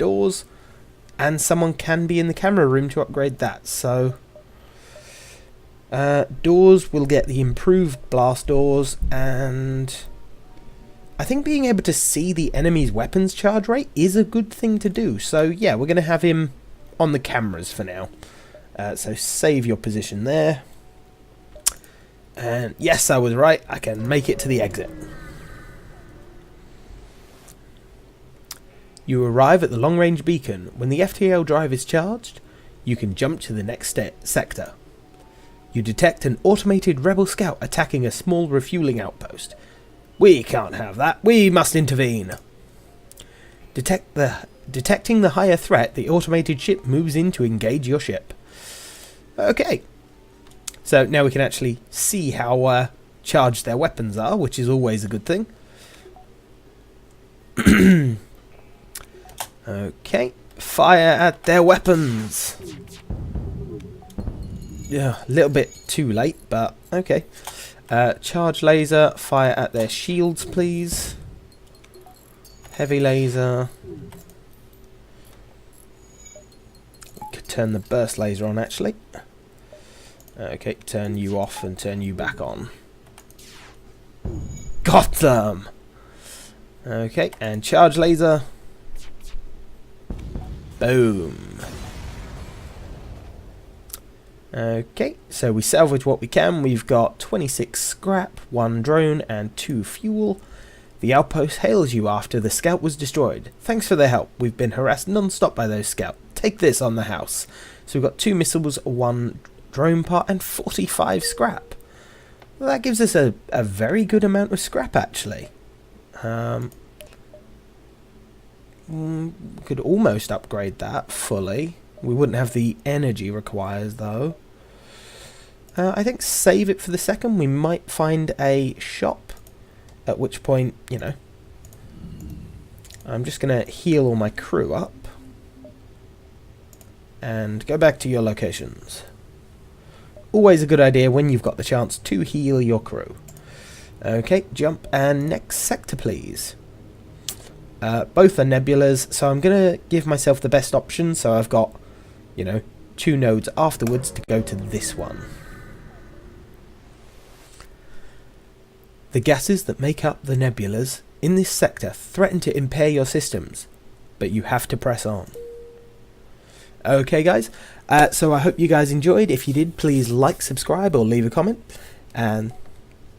doors, and someone can be in the camera room to upgrade that. So doors will get the improved blast doors, and I think being able to see the enemy's weapons charge rate is a good thing to do. So yeah, we're going to have him on the cameras for now. So save your position there. And yes, I was right. I can make it to the exit. You arrive at the long-range beacon. When the FTL drive is charged, you can jump to the next sector. You detect an automated rebel scout attacking a small refueling outpost. We can't have that. We must intervene. Detecting the higher threat, the automated ship moves in to engage your ship. Okay. So now we can actually see how charged their weapons are, which is always a good thing. Okay. Fire at their weapons. Yeah, a little bit too late, but okay. Charge laser, fire at their shields, please. Heavy laser. We could turn the burst laser on, actually. Okay, turn you off and turn you back on. Got them! Okay, and charge laser. Boom. Okay, so we salvage what we can. We've got 26 scrap, 1 drone, and 2 fuel. The outpost hails you after the scout was destroyed. Thanks for their help. We've been harassed non-stop by those scouts. Take this on the house. So we've got 2 missiles, 1 drone part, and 45 scrap. Well, that gives us a very good amount of scrap, actually. We could almost upgrade that fully. We wouldn't have the energy required, though. I think save it for the second. We might find a shop, at which point, you know, I'm just going to heal all my crew up and go back to your locations. Always a good idea when you've got the chance to heal your crew. Okay, jump, and next sector, please. Both are nebulas, so I'm going to give myself the best option, so I've got, you know, 2 nodes afterwards to go to this one. The gases that make up the nebulas in this sector threaten to impair your systems, but you have to press on. Okay guys, so I hope you guys enjoyed. If you did, please like, subscribe, or leave a comment, and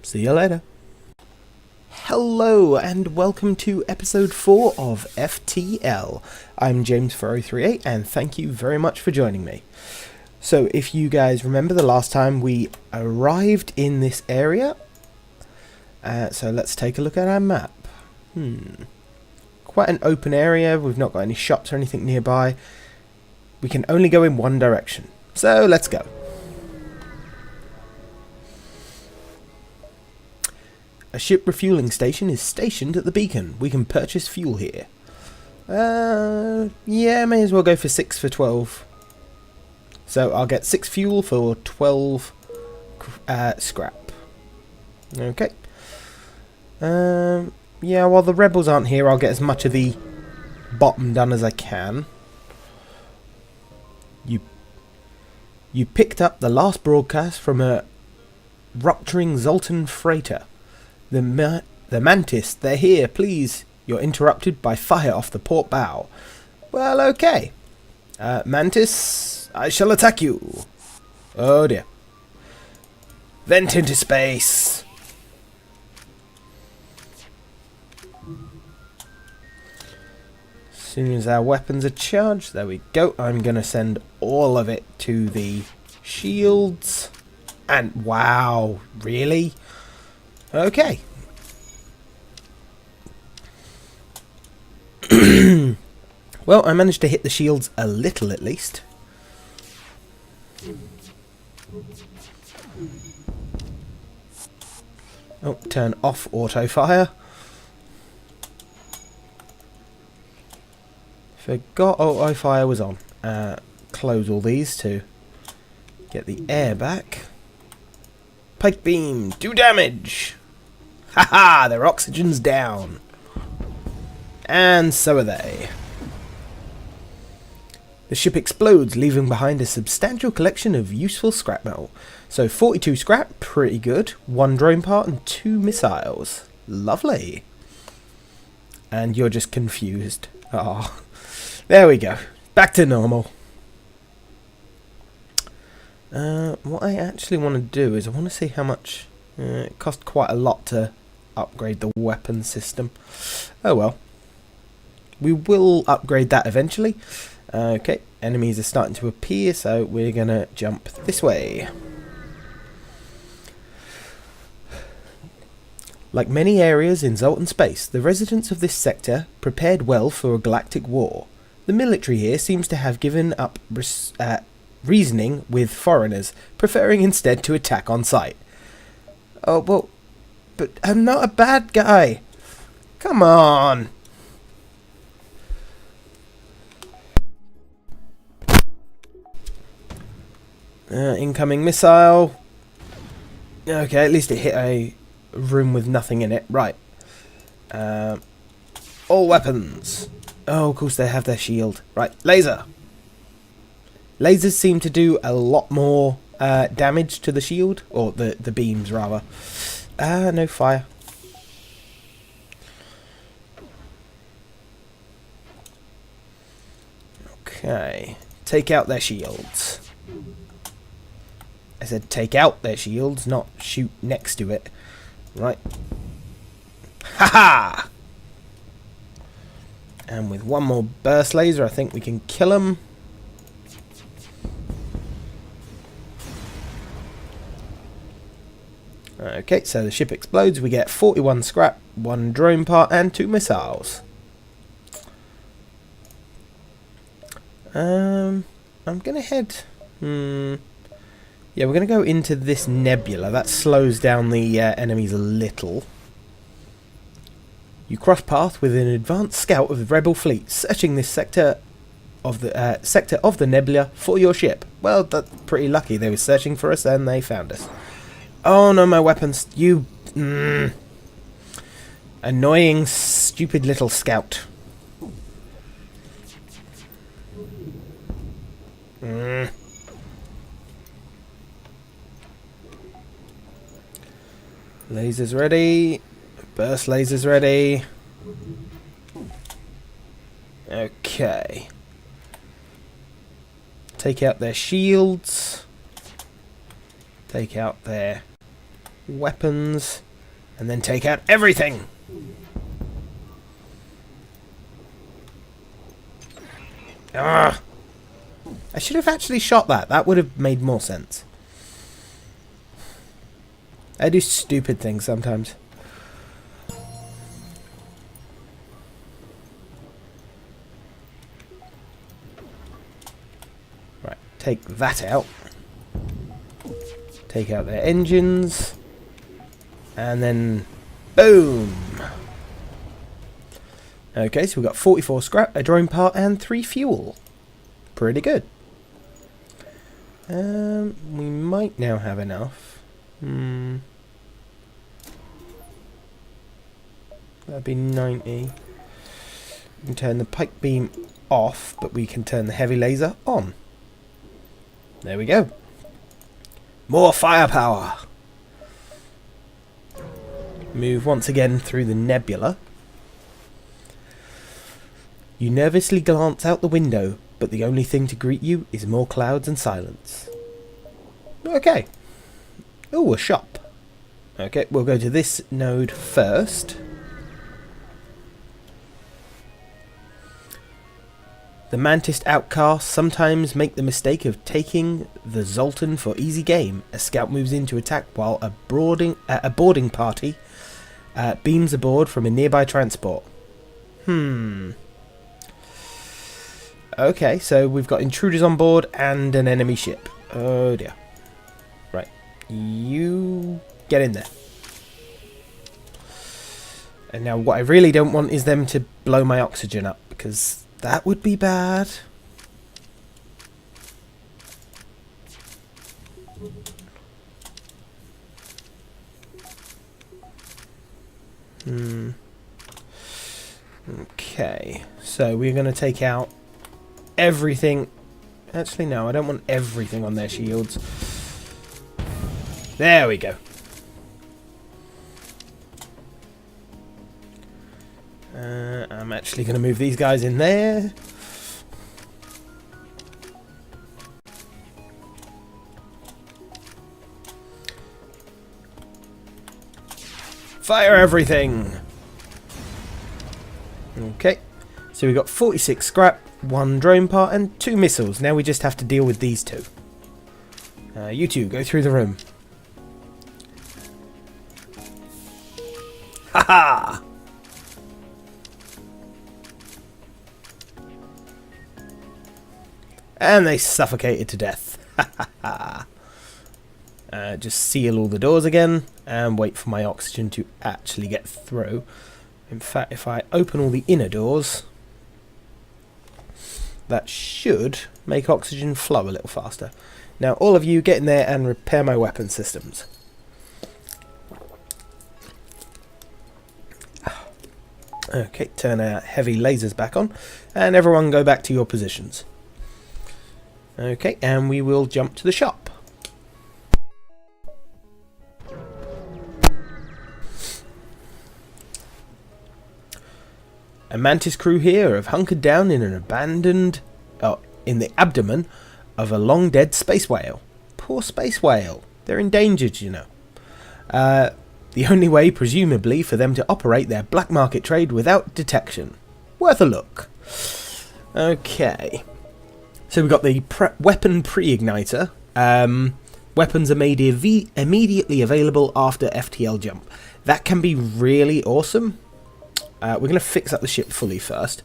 see you later. Hello and welcome to episode 4 of FTL. I'm James403 and thank you very much for joining me. So if you guys remember the last time we arrived in this area, so let's take a look at our map. Quite an open area, we've not got any shops or anything nearby. We can only go in one direction, so let's go. A ship refueling station is stationed at the beacon. We can purchase fuel here. Yeah, may as well go for 6 for 12. So I'll get 6 fuel for 12 scrap. Okay. Yeah, while the rebels aren't here, I'll get as much of the bottom done as I can. You picked up the last broadcast from a rupturing Zoltan freighter. The Mantis, they're here, please. You're interrupted by fire off the port bow. Well, okay. Mantis, I shall attack you. Oh dear. Vent into space. As soon as our weapons are charged, there we go. I'm going to send all of it to the shields. And wow, really? Okay. Well, I managed to hit the shields a little at least. Oh, turn off auto fire. Forgot auto fire was on. Close all these to get the air back. Pike beam, do damage! Haha, their oxygen's down. And so are they. The ship explodes, leaving behind a substantial collection of useful scrap metal. So 42 scrap, pretty good. 1 drone part and 2 missiles. Lovely. And you're just confused. Ah, there we go. Back to normal. What I actually want to do is I want to see how much... it cost quite a lot to upgrade the weapon system. Oh well. We will upgrade that eventually. Okay, enemies are starting to appear, so we're going to jump this way. Like many areas in Zoltan space, the residents of this sector prepared well for a galactic war. The military here seems to have given up reasoning with foreigners, preferring instead to attack on sight. Oh, well, but I'm not a bad guy. Come on. Incoming missile. Okay, at least it hit a room with nothing in it. Right. All weapons. Oh, of course they have their shield. Right, laser. Lasers seem to do a lot more damage to the shield, or the beams rather. No fire. Okay, take out their shields. I said take out their shields, not shoot next to it. Right. Haha! And with one more burst laser, I think we can kill them. Okay, so the ship explodes. We get 41 scrap, 1 drone part, and 2 missiles. I'm gonna head... Yeah, we're going to go into this nebula. That slows down the enemies a little. You cross path with an advanced scout of the rebel fleet, searching this sector of the nebula for your ship. Well, that's pretty lucky. They were searching for us and they found us. Oh no, my weapons! You annoying, stupid little scout. Lasers ready. Burst lasers ready. Okay. Take out their shields. Take out their weapons. And then take out everything! Ah! I should have actually shot that. That would have made more sense. I do stupid things sometimes. Right, take that out. Take out their engines. And then... boom! Okay, so we've got 44 scrap, a drone part, and 3 fuel. Pretty good. We might now have enough. That'd be 90. We can turn the pike beam off, but we can turn the heavy laser on. There we go. More firepower! Move once again through the nebula. You nervously glance out the window, but the only thing to greet you is more clouds and silence. Okay. Oh, a shop. Okay, we'll go to this node first. The Mantist outcasts sometimes make the mistake of taking the Zoltan for easy game. A scout moves in to attack while a boarding party beams aboard from a nearby transport. Okay, so we've got intruders on board and an enemy ship. Oh dear. Right. You get in there. And now what I really don't want is them to blow my oxygen up, because that would be bad. Okay, so we're going to take out everything Actually, no, I don't want everything on their shields. There we go. I'm actually going to move these guys in there. Fire everything! Okay, so we've got 46 scrap, 1 drone part and 2 missiles. Now we just have to deal with these 2. You two, go through the room. Haha! And they suffocated to death. Just seal all the doors again and wait for my oxygen to actually get through. In fact, if I open all the inner doors, that should make oxygen flow a little faster. Now all of you get in there and repair my weapon systems. Okay, turn our heavy lasers back on and everyone go back to your positions. Okay, and we will jump to the shop. A Mantis crew here have hunkered down in an abandoned... in the abdomen of a long-dead space whale. Poor space whale. They're endangered, you know. The only way, presumably, for them to operate their black market trade without detection. Worth a look. Okay. So we've got the weapon pre-igniter. Weapons are made immediately available after FTL jump. That can be really awesome. We're going to fix up the ship fully first.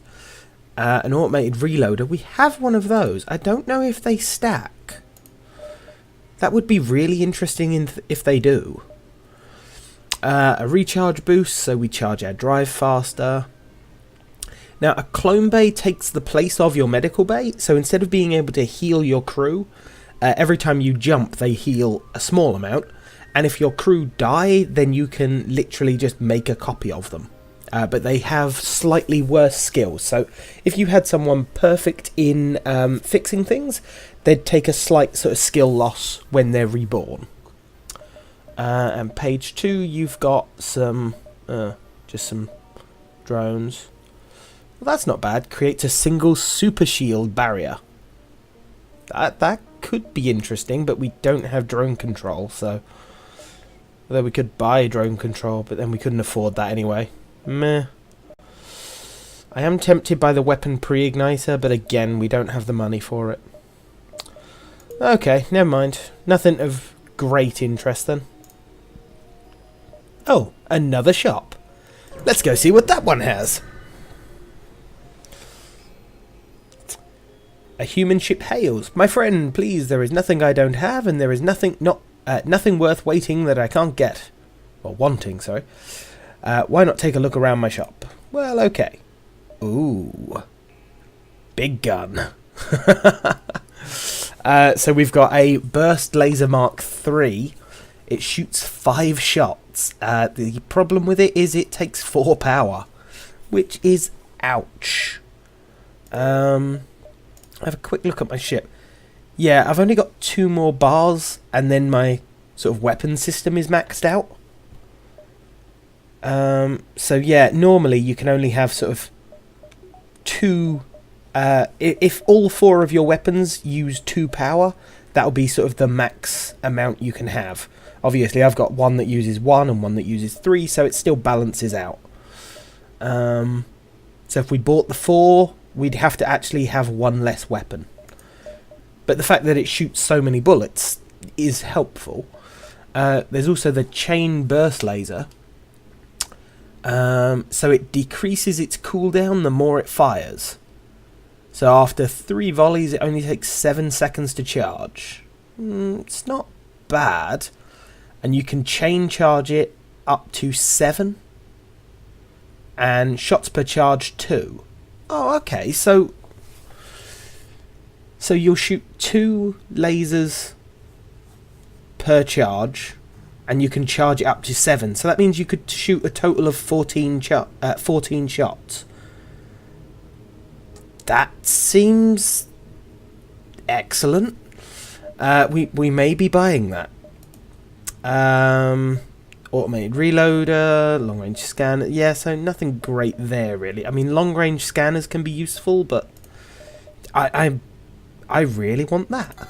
An automated reloader. We have one of those. I don't know if they stack. That would be really interesting if they do. A recharge boost, so we charge our drive faster. Now, a clone bay takes the place of your medical bay. So instead of being able to heal your crew, every time you jump, they heal a small amount. And if your crew die, then you can literally just make a copy of them. But they have slightly worse skills. So if you had someone perfect in fixing things, they'd take a slight sort of skill loss when they're reborn. And page 2, you've got some, just some drones. Well, that's not bad. Creates a single super shield barrier. That could be interesting, but we don't have drone control, so... Although we could buy drone control, but then we couldn't afford that anyway. Meh. I am tempted by the weapon pre-igniter, but again, we don't have the money for it. Okay, never mind. Nothing of great interest then. Oh, another shop. Let's go see what that one has. A human ship hails. My friend, please, there is nothing I don't have, and there is nothing worth waiting that I can't get. Or wanting, sorry. Why not take a look around my shop? Well, okay. Ooh. Big gun. So we've got a Burst Laser Mark III. It shoots 5 shots. The problem with it is it takes 4 power, which is ouch. Have a quick look at my ship. Yeah, I've only got 2 more bars, and then my sort of weapon system is maxed out. So yeah, normally you can only have sort of 2... if all 4 of your weapons use 2 power, that'll be sort of the max amount you can have. Obviously, I've got one that uses 1 and one that uses 3, so it still balances out. So if we bought the 4, we'd have to actually have 1 less weapon. But the fact that it shoots so many bullets is helpful. There's also the chain burst laser. So it decreases its cooldown the more it fires. So after 3 volleys, it only takes 7 seconds to charge. It's not bad. And you can chain charge it up to 7. And shots per charge 2. Oh, okay, so you'll shoot 2 lasers per charge, and you can charge it up to 7. So that means you could shoot a total of 14 shots. That seems excellent. We may be buying that. Automated reloader, long range scanner. Yeah, so nothing great there really. I mean, long range scanners can be useful, but I really want that.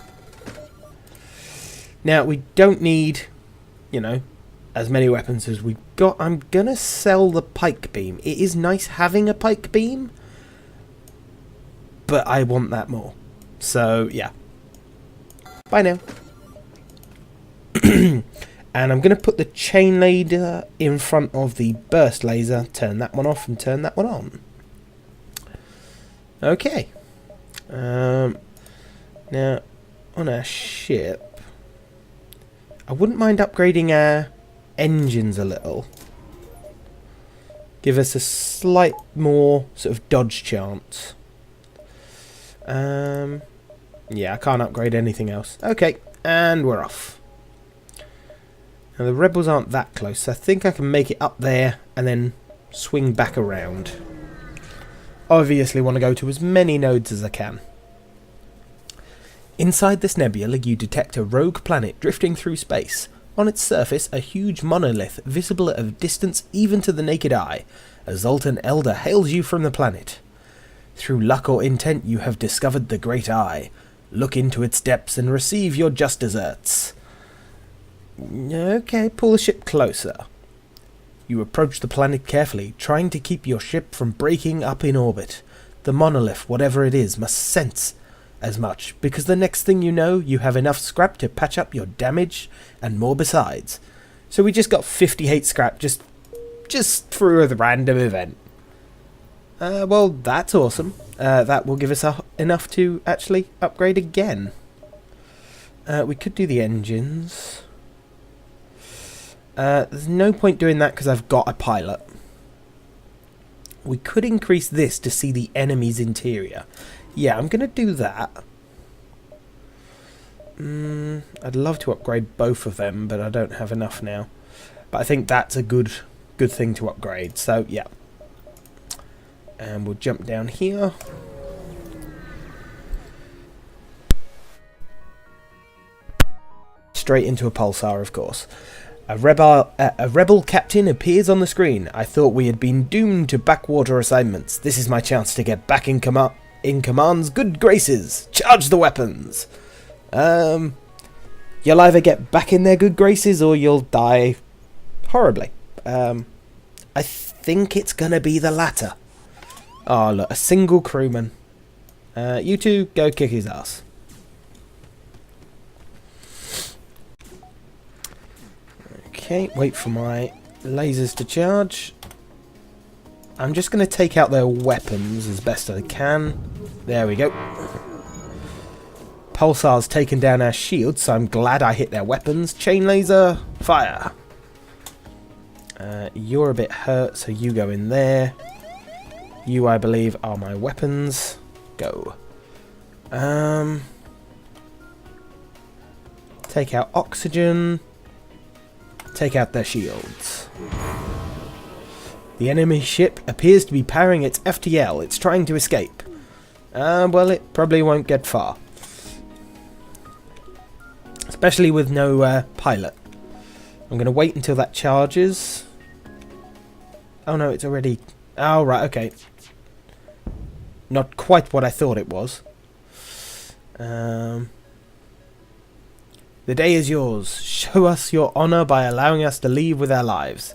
Now we don't need, you know, as many weapons as we've got. I'm gonna sell the pike beam. It is nice having a pike beam, but I want that more. So yeah. Bye now. And I'm going to put the chain laser in front of the burst laser, turn that one off and turn that one on. Okay. Now, on our ship, I wouldn't mind upgrading our engines a little. Give us a slight more sort of dodge chance. Yeah, I can't upgrade anything else. Okay, and we're off. Now the rebels aren't that close, so I think I can make it up there and then swing back around. Obviously want to go to as many nodes as I can. Inside this nebula you detect a rogue planet drifting through space. On its surface a huge monolith visible at a distance even to the naked eye. A Zoltan Elder hails you from the planet. Through luck or intent you have discovered the Great Eye. Look into its depths and receive your just deserts. Okay, pull the ship closer. You approach the planet carefully, trying to keep your ship from breaking up in orbit. The monolith, whatever it is, must sense as much, because the next thing you know, you have enough scrap to patch up your damage, and more besides. So we just got 58 scrap, just through a random event. Well, that's awesome. That will give us enough to actually upgrade again. We could do the engines. There's no point doing that because I've got a pilot. We could increase this to see the enemy's interior. Yeah, I'm going to do that. I'd love to upgrade both of them, but I don't have enough now. But I think that's a good thing to upgrade. So, yeah. And we'll jump down here. Straight into a pulsar, of course. A rebel captain appears on the screen. I thought we had been doomed to backwater assignments. This is my chance to get back in command's good graces. Charge the weapons. You'll either get back in their good graces or you'll die horribly. I think it's gonna be the latter. Oh look, a single crewman. You two go kick his ass. Okay, wait for my lasers to charge. I'm just going to take out their weapons as best I can. There we go. Pulsar's taken down our shields, so I'm glad I hit their weapons. Chain laser, fire. You're a bit hurt, so you go in there. You, I believe, are my weapons. Go. Take out oxygen. Take out their shields. The enemy ship appears to be powering its FTL. It's trying to escape. Well, it probably won't get far. Especially with no pilot. I'm going to wait until that charges. Oh no, it's already... Oh, right, okay. Not quite what I thought it was. The day is yours. Show us your honor by allowing us to leave with our lives.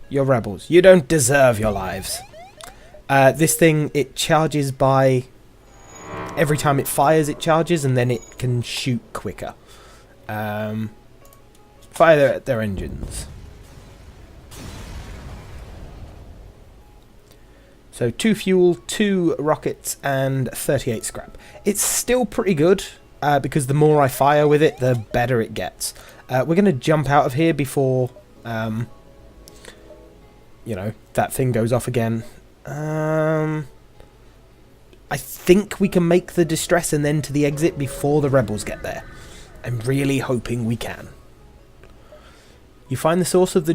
You're rebels. You don't deserve your lives. This thing, it charges by... Every time it fires, it charges, and then it can shoot quicker. Fire their engines. So 2 fuel, 2 rockets, and 38 scrap. It's still pretty good. Because the more I fire with it, the better it gets. We're going to jump out of here before, you know, that thing goes off again. I think we can make the distress and then to the exit before the rebels get there. I'm really hoping we can. You find the source of the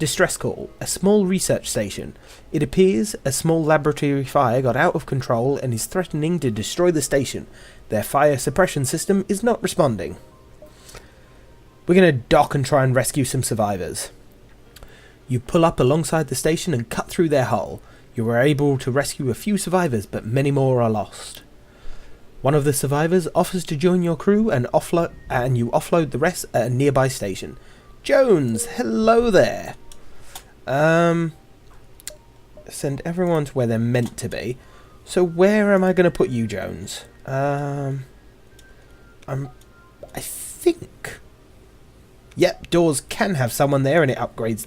distress call, a small research station. It appears a small laboratory fire got out of control and is threatening to destroy the station. Their fire suppression system is not responding. We're going to dock and try and rescue some survivors. You pull up alongside the station and cut through their hull. You were able to rescue a few survivors, but many more are lost. One of the survivors offers to join your crew and you offload the rest at a nearby station. Jones, hello there. Send everyone to where they're meant to be. So where am I going to put you, Jones? I think. Yep, doors can have someone there, and it upgrades the